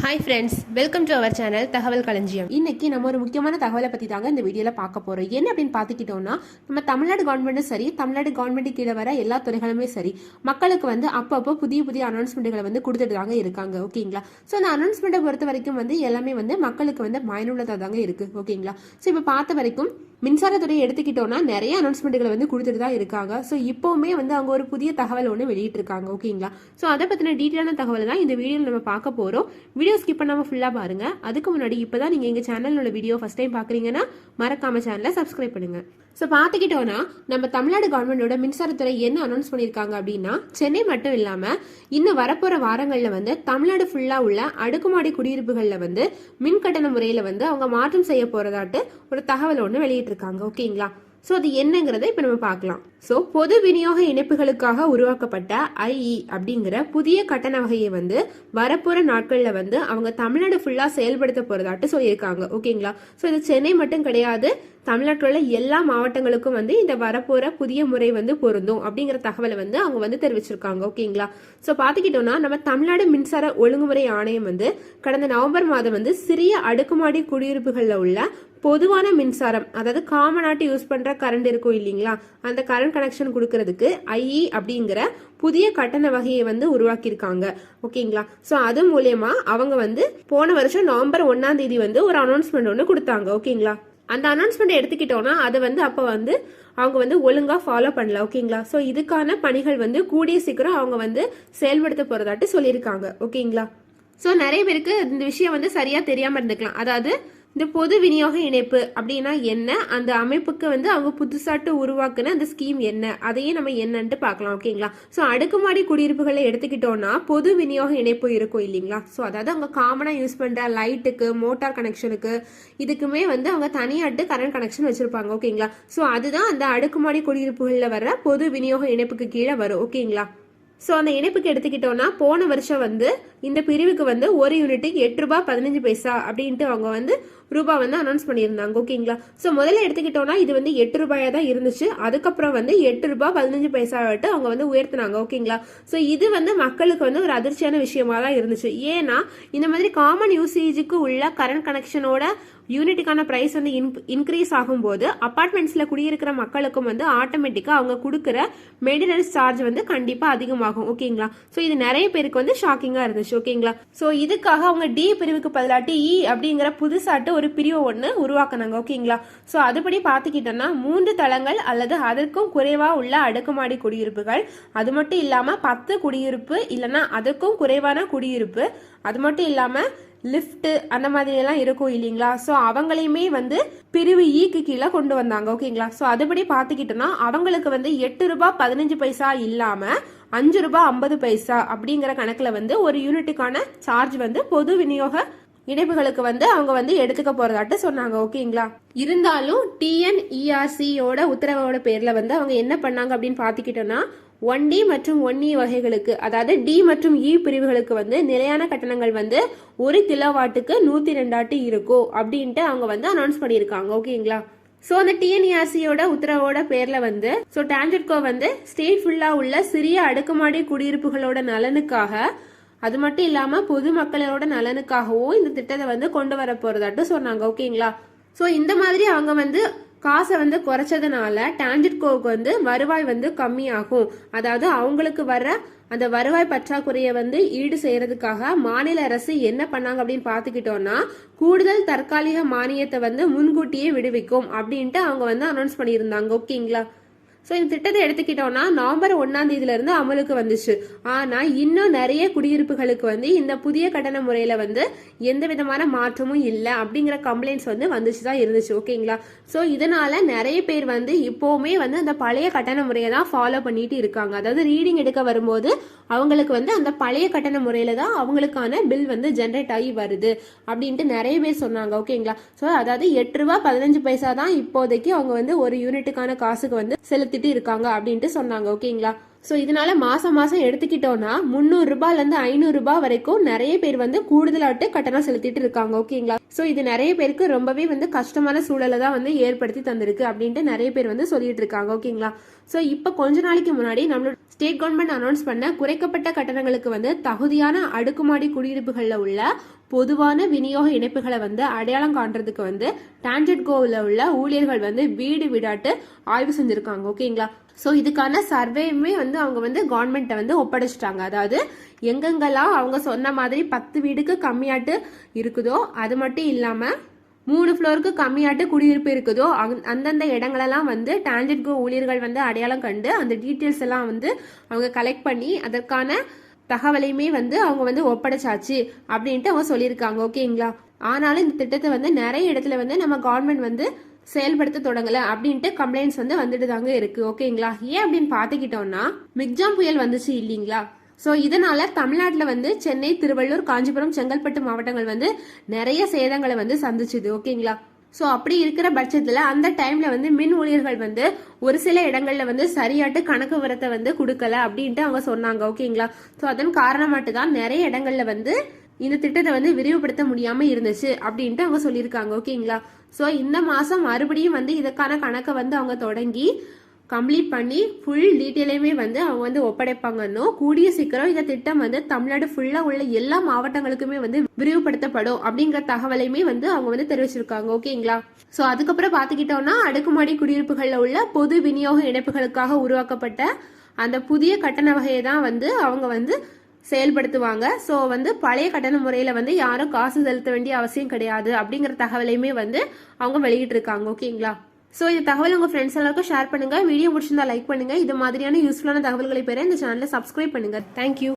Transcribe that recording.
Hi friends, welcome to our channel தகவல் களஞ்சியம். இன்னைக்கு நம்ம ஒரு முக்கியமான தகவலை பற்றி தாங்க இந்த வீடியோவில் பார்க்க போகிறோம். என்ன அப்படின்னு பார்த்துக்கிட்டோம்னா, நம்ம தமிழ்நாடு கவர்மெண்ட்டும் சரி, தமிழ்நாடு கவர்மெண்ட் கீழே வர எல்லா துறைகளுமே சரி, மக்களுக்கு அப்பப்போ புதிய அனௌன்ஸ்மெண்ட்டுகளை கொடுத்துட்டு தாங்க இருக்காங்க. ஓகேங்களா? ஸோ அந்த அனௌன்ஸ்மெண்ட்டை பொறுத்த வரைக்கும் எல்லாமே மக்களுக்கு பயனுள்ளதாக தாங்க இருக்குது. ஓகேங்களா? ஸோ இப்போ பார்த்த வரைக்கும் மின்சாரத்துறையை எடுத்துக்கிட்டோம்னா நிறைய அனௌன்ஸ்மெண்ட்டுகளை கொடுத்துட்டு தான் இருக்காங்க. ஸோ இப்போவுமே அவங்க ஒரு புதிய தகவல் ஒன்று வெளியிட்டிருக்காங்க. ஓகேங்களா? ஸோ அதை பற்றின டீட்டெயிலான தகவல் தான் இந்த வீடியோவில் நம்ம பார்க்க போகிறோம். வீடியோ ஸ்கிப் பண்ணாமல் ஃபுல்லாக பாருங்க. அதுக்கு முன்னாடி இப்போ தான் நீங்கள் எங்கள் சேனலோட வீடியோ ஃபஸ்ட் டைம் பார்க்குறீங்கன்னா மறக்காம சேனலை சப்ஸ்கிரைப் பண்ணுங்க. ஸோ பார்த்துக்கிட்டோன்னா நம்ம தமிழ்நாடு கவர்மெண்டோட மின்சாரத்துறை என்ன அனௌன்ஸ் பண்ணியிருக்காங்க அப்படின்னா, சென்னை மட்டும் இல்லாமல் இன்னும் வரப்போகிற வாரங்களில் தமிழ்நாடு ஃபுல்லாக உள்ள அடுக்குமாடி குடியிருப்புகளில் மின் கட்டண முறையில் அவங்க மாற்றம் செய்ய போகிறதாட்டு ஒரு தகவல் ஒன்று வெளியிட்டிருக்காங்க. ஓகேங்களா? ஸோ அது என்னங்கிறத இப்போ நம்ம பார்க்கலாம். ஸோ பொது விநியோக இணைப்புகளுக்காக உருவாக்கப்பட்ட ஐஇ அப்படிங்கிற புதிய கட்டண வகையை வரப்போற நாட்களில் அவங்க தமிழ்நாடு ஃபுல்லாக செயல்படுத்த போறதாட்டு சொல்லியிருக்காங்க. ஓகேங்களா? ஸோ இது சென்னை மட்டும் கிடையாது, தமிழ்நாட்டில் உள்ள எல்லா மாவட்டங்களுக்கும் இந்த வரப்போற புதிய முறை பொருந்தும் அப்படிங்கிற தகவலை அவங்க தெரிவிச்சிருக்காங்க. ஓகேங்களா? ஸோ பார்த்துக்கிட்டோம்னா நம்ம தமிழ்நாடு மின்சார ஒழுங்குமுறை ஆணையம் கடந்த நவம்பர் மாதம் சிறிய அடுக்குமாடி குடியிருப்புகளில் உள்ள பொதுவான மின்சாரம், அதாவது காமனாட்டு யூஸ் பண்ற கரண்ட் இருக்கும் இல்லைங்களா, அந்த கரண்ட் கனெக்ஷன் கொடுக்கறதுக்கு ஐஇ அப்படிங்கிற புதிய கட்டண வகையை உருவாக்கியிருக்காங்க. ஓகேங்களா? ஸோ அது மூலயமா அவங்க போன வருஷம் நவம்பர் 1ஆம் தேதி ஒரு அனௌன்ஸ்மெண்ட் ஒன்று கொடுத்தாங்க. ஓகேங்களா? அந்த அனௌன்ஸ்மெண்ட் எடுத்துக்கிட்டோம்னா அதை அப்போ அவங்க ஒழுங்கா ஃபாலோ பண்ணல. ஓகேங்களா? ஸோ இதுக்கான பணிகள் கூடிய சீக்கிரம் அவங்க செயல்படுத்த போறதாட்டு சொல்லியிருக்காங்க. ஓகேங்களா? ஸோ நிறைய பேருக்கு இந்த விஷயம் சரியா தெரியாம இருந்துக்கலாம். அதாவது இந்த பொது விநியோக இணைப்பு அப்படின்னா என்ன, அந்த அமைப்புக்கு அவங்க புதுசாட்டு உருவாக்குன அந்த ஸ்கீம் என்ன, அதையே நம்ம என்னன்ட்டு பார்க்கலாம். ஓகேங்களா? ஸோ அடுக்குமாடி குடியிருப்புகளை எடுத்துக்கிட்டோம்னா பொது விநியோக இணைப்பு இருக்கும் இல்லைங்களா. ஸோ அதாவது அவங்க காமனாக யூஸ் பண்ணுற லைட்டுக்கு, மோட்டார் கனெக்ஷனுக்கு, இதுக்குமே அவங்க தனியாட்டு கரண்ட் கனெக்ஷன் வச்சிருப்பாங்க. ஓகேங்களா? ஸோ அதுதான் அந்த அடுக்குமாடி குடியிருப்புகளில் வர பொது விநியோக இணைப்புக்கு கீழே வரும். ஓகேங்களா? ஸோ அந்த இணைப்புக்கு எடுத்துக்கிட்டோம்னா போன வருஷம் இந்த பிரிவுக்கு ஒரு யூனிட்டுக்கு 8 ரூபாய் 15 பைசா அப்படின்ட்டு அவங்க ரூபாய் அனௌன்ஸ் பண்ணியிருந்தாங்க. ஓகேங்களா? ஸோ முதல்ல எடுத்துக்கிட்டோம்னா இது 8 ரூபாயா தான் இருந்துச்சு. அதுக்கப்புறம் 8 ரூபாய் 15 பைசாவிட்டு அவங்க உயர்த்தினாங்க. ஓகேங்களா? ஸோ இது மக்களுக்கு ஒரு அதிர்ச்சியான விஷயமா தான் இருந்துச்சு. ஏன்னா இந்த மாதிரி காமன் யூசேஜுக்கு உள்ள கரண்ட் கனெக்ஷனோட யூனிட்டுக்கான பிரைஸ் இன்க்ரீஸ் ஆகும்போது அபார்ட்மெண்ட்ஸ்ல குடியிருக்கிற மக்களுக்கும் ஆட்டோமேட்டிக்கா அவங்க கொடுக்குற மெயின்டெனன்ஸ் சார்ஜ் கண்டிப்பா அதிகமாகும். ஓகேங்களா? ஸோ இது நிறைய பேருக்கு ஷாக்கிங்கா இருந்துச்சு. ஓகேங்களா? ஸோ இதுக்காக அவங்க டி பிரிவுக்கு பதிலாட்டி இ அப்படிங்கிற புதுசாட்டு ஒரு பிரிவு ஒன்று உருவாக்குனாங்க. ஓகேங்களா? ஸோ அதுபடி பார்த்துக்கிட்டோம்னா 3 தளங்கள் அல்லது அதற்கும் குறைவா உள்ள அடுக்குமாடி குடியிருப்புகள், அது மட்டும் இல்லாம 10 குடியிருப்பு இல்லைன்னா அதற்கும் குறைவான குடியிருப்பு, அது மட்டும் இல்லாம லிஃப்ட் அந்த மாதிரி எல்லாம் இருக்கும் இல்லைங்களா. ஸோ அவங்களையுமே பிரிவு ஈக்கு கீழே கொண்டு வந்தாங்க. ஓகேங்களா? ஸோ அதுபடி பார்த்துக்கிட்டோம்னா அவங்களுக்கு 8 ரூபாய் 15 பைசா இல்லாம 5 ரூபாய் 50 பைசா அப்படிங்கிற கணக்குல ஒரு யூனிட்டுக்கான சார்ஜ் பொது விநியோக இணைப்புகளுக்கு அவங்க எடுத்துக்க போறதாட்டு சொன்னாங்க. ஓகேங்களா? இருந்தாலும் டிஎன்இஆர்சியோட உத்தரவோட பேர்ல அவங்க என்ன பண்ணாங்க அப்படின்னு பாத்துக்கிட்டோம்னா 1D மற்றும் 1E வகைகளுக்கு, அதாவது டி மற்றும் இ பிரிவுகளுக்கு நிலையான கட்டணங்கள் 1 கிலோவாட்டுக்கு 102 ஆட்டு இருக்கும் அப்படின்ட்டு அவங்க அனௌன்ஸ் பண்ணியிருக்காங்க. ஓகேங்களா? ஸோ அந்த டிஎன்இஆர்சியோட உத்தரவோட பேர்ல ஸோ டான்ஜெட்கோ ஸ்டேட் ஃபுல்லா உள்ள சிறிய அடுக்குமாடி குடியிருப்புகளோட நலனுக்காக, அது மட்டும் இல்லாம பொதுமக்களோட நலனுக்காகவும் இந்த திட்டத்தை கொண்டு வர போறதாட்டு சொன்னாங்க. ஓகேங்களா? ஸோ இந்த மாதிரி அவங்க காசை குறைச்சதுனால டான்ஜெட்கோவுக்கு வருவாய் கம்மியாகும். அதாவது அவங்களுக்கு வர்ற அந்த வருவாய் பற்றாக்குறையை ஈடு செய்யறதுக்காக மாநில அரசு என்ன பண்ணாங்க அப்படின்னு பாத்துக்கிட்டோம்னா கூடுதல் தற்காலிக மானியத்தை முன்கூட்டியே விடுவிக்கும் அப்படின்ட்டு அவங்க அனௌன்ஸ் பண்ணியிருந்தாங்க. ஓகேங்களா? ஸோ இந்த திட்டத்தை எடுத்துக்கிட்டோம்னா நவம்பர் 1ஆம் தேதியில இருந்து அமலுக்கு வந்துச்சு. ஆனா இன்னும் நிறைய குடியிருப்புகளுக்கு இந்த புதிய கட்டண முறையில எந்த விதமான மாற்றமும் இல்லை அப்படிங்கிற கம்ப்ளைண்ட்ஸ் வந்துச்சு தான் இருந்துச்சு. ஓகேங்களா? ஸோ இதனால நிறைய பேர் இப்போவுமே அந்த பழைய கட்டண முறையை தான் ஃபாலோ பண்ணிட்டு இருக்காங்க. அதாவது ரீடிங் எடுக்க வரும்போது அவங்களுக்கு அந்த பழைய கட்டண முறையில தான் அவங்களுக்கான பில் ஜென்ரேட் ஆகி வருது அப்படின்ட்டு நிறைய பேர் சொன்னாங்க. ஓகேங்களா? ஸோ அதாவது 8 ரூபாய் 15 பைசா தான் இப்போதைக்கு அவங்க ஒரு யூனிட்டுக்கான காசுக்கு செலுத்திட்டு இருக்காங்க அப்படின்ட்டு சொன்னாங்க. ஓகேங்களா? ஸோ இதனால மாசம் எடுத்துக்கிட்டோம்னா 300 ரூபாயில இருந்து 500 ரூபாய் வரைக்கும் நிறைய பேர் கூடுதலாட்டு கட்டணம் செலுத்திட்டு இருக்காங்க. ஓகேங்களா? ஸோ இது நிறைய பேருக்கு ரொம்பவே கஷ்டமான சூழலை தான் ஏற்படுத்தி தந்திருக்கு அப்படின்ட்டு நிறைய பேர் சொல்லிட்டு இருக்காங்க. ஓகேங்களா? ஸோ இப்போ கொஞ்ச நாளைக்கு முன்னாடி நம்மளோட ஸ்டேட் கவர்மெண்ட் அனௌன்ஸ் பண்ண குறைக்கப்பட்ட கட்டணங்களுக்கு தகுதியான அடுக்குமாடி குடியிருப்புகளில் உள்ள பொதுவான விநியோக இணைப்புகளை வந்து அடையாளம் காண்றதுக்கு வந்து டான்ஜெட்கோவில் உள்ள ஊழியர்கள் வந்து வீடு வீடாட்டு ஆய்வு செஞ்சிருக்காங்க. ஓகேங்களா? ஸோ இதுக்கான சர்வேயுமே வந்து அவங்க வந்து கவர்மெண்ட்டை வந்து ஒப்படைச்சிட்டாங்க. அதாவது எங்கெங்கெல்லாம் அவங்க சொன்ன மாதிரி 10 வீடுக்கு கம்மியாட்டு இருக்குதோ அது மட்டும் இல்லாமல் 3 ஃப்ளோருக்கு கம்மியாட்டு குடியிருப்பு இருக்குதோ அந்தந்த இடங்களெல்லாம் வந்து டான்ஜெட்கோ ஊழியர்கள் வந்து அடையாளம் கண்டு அந்த டீட்டெயில்ஸ் எல்லாம் வந்து அவங்க கலெக்ட் பண்ணி அதற்கான தகவலையுமே வந்து அவங்க வந்து ஒப்படைச்சாச்சு அப்படின்ட்டு அவங்க சொல்லியிருக்காங்க. ஓகேங்களா? ஆனாலும் இந்த திட்டத்தை வந்து நிறைய இடத்துல வந்து நம்ம கவர்மெண்ட் வந்து செயல்படுத்த தொடங்கல அப்படின்ட்டு கம்ப்ளைண்ட்ஸ் வந்து வந்துட்டு தாங்க இருக்கு. ஓகேங்களா? ஏன் அப்படின்னு பாத்துக்கிட்டோம்னா மிக்ஜாம் புயல் வந்துச்சு இல்லைங்களா? ஸோ இதனால தமிழ்நாட்டில் வந்து சென்னை, திருவள்ளூர், காஞ்சிபுரம், செங்கல்பட்டு மாவட்டங்கள் வந்து நிறைய சேதங்களை வந்து சந்திச்சுது. ஓகேங்களா? ஸோ அப்படி இருக்கிற பட்சத்தில் அந்த டைம்ல வந்து மின் ஊழியர்கள் வந்து ஒரு சில இடங்கள்ல வந்து சரியாட்டு கணக்கு விவரத்தை வந்து கொடுக்கல அப்படின்ட்டு அவங்க சொன்னாங்க. ஓகேங்களா? ஸோ அதன் காரணமாட்டு தான் நிறைய இடங்கள்ல வந்து இந்த திட்டத்தை வந்து விரிவுபடுத்த முடியாம இருந்துச்சு அப்படின்ட்டு அவங்க சொல்லியிருக்காங்க. ஓகேங்களா? ஸோ இந்த மாசம் மறுபடியும் வந்து இதற்கான கணக்கை வந்து அவங்க தொடங்கி கம்ப்ளீட் பண்ணி ஃபுல் டீட்டெயிலையுமே வந்து அவங்க வந்து ஒப்படைப்பாங்கன்னு கூடிய சீக்கிரம் இந்த திட்டம் வந்து தமிழ்நாடு ஃபுல்லா உள்ள எல்லா மாவட்டங்களுக்குமே வந்து விரிவுபடுத்தப்படும் அப்படிங்கிற தகவலையுமே வந்து அவங்க வந்து தெரிவிச்சிருக்காங்க. ஓகேங்களா? ஸோ அதுக்கப்புறம் பார்த்துக்கிட்டோம்னா அடுக்குமாடி குடியிருப்புகளில் உள்ள பொது விநியோக இணைப்புகளுக்காக உருவாக்கப்பட்ட அந்த புதிய கட்டண வகையை தான் வந்து அவங்க வந்து செயல்படுத்துவாங்க. ஸோ வந்து பழைய கட்டண முறையில வந்து யாரும் காசு செலுத்த வேண்டிய அவசியம் கிடையாது அப்படிங்கிற தகவலையுமே வந்து அவங்க வெளியிட்டு இருக்காங்க. ஓகேங்களா? ஸோ இந்த தகவல் உங்க ஃப்ரெண்ட்ஸ் எல்லாருக்கும் ஷேர் பண்ணுங்க. வீடியோ முடிச்சிருந்தா லைக் பண்ணுங்க. இது மாதிரியான யூஸ்ஃபுல்லான தகவல்களை பெற இந்த சேனலை சப்ஸ்கிரைப் பண்ணுங்க. தேங்க்யூ.